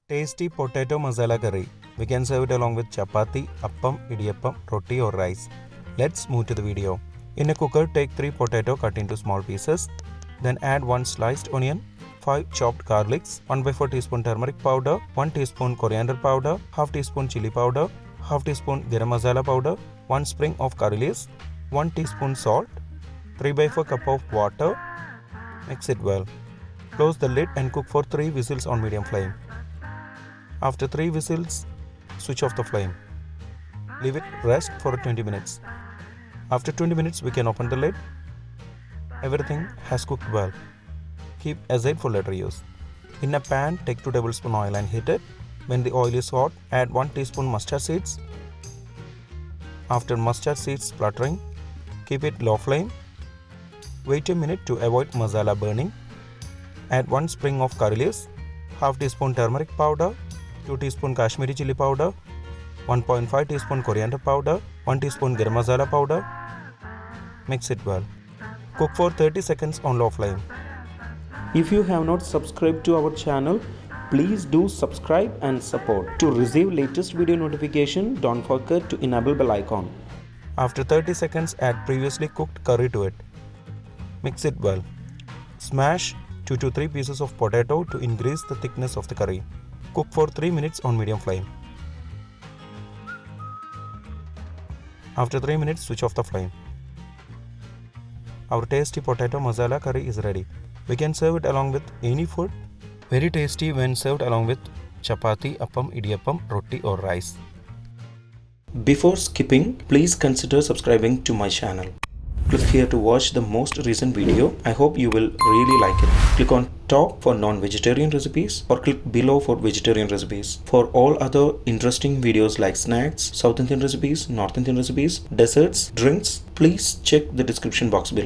Tasty potato masala curry. We can serve it along with chapati, appam, idiyappam, roti or rice. Let's move to the video. In a cooker, take 3 potato cut into small pieces. Then add 1 sliced onion, 5 chopped garlics, 1/4 teaspoon turmeric powder, 1 teaspoon coriander powder, half teaspoon chilli powder, half teaspoon garam masala powder, 1 sprig of curry leaves, 1 teaspoon salt, 3/4 cup of water. Mix it well. Close the lid and cook for 3 whistles on medium flame. After 3 whistles, switch off the flame. Leave it rest for 20 minutes. After 20 minutes, we can open the lid. Everything has cooked well. Keep aside for later use. In a pan, take 2 tablespoons oil and heat it. When the oil is hot, add 1 teaspoon mustard seeds. After mustard seeds spluttering, keep it low flame. Wait a minute to avoid masala burning. Add 1 sprig of curry leaves, half teaspoon turmeric powder, 2 teaspoon Kashmiri chilli powder, 1.5 teaspoon coriander powder, 1 teaspoon garam masala powder. Mix it well. Cook for 30 seconds on low flame. If you have not subscribed to our channel, please do subscribe and support. To receive latest video notification, don't forget to enable bell icon. After 30 seconds, add previously cooked curry to it. Mix it well. Smash 2 to 3 pieces of potato to increase the thickness of the curry. Cook for 3 minutes on medium flame. After 3 minutes, switch off the flame. Our tasty potato masala curry is ready. We can serve it along with any food. Very tasty when served along with chapati, appam, idiyappam, roti or rice. Before skipping, please consider subscribing to my channel. Click here to watch the most recent video. I hope you will really like it. Click on top for non-vegetarian recipes or click below for vegetarian recipes. For all other interesting videos like snacks, South Indian recipes, North Indian recipes, desserts, drinks, please check the description box below.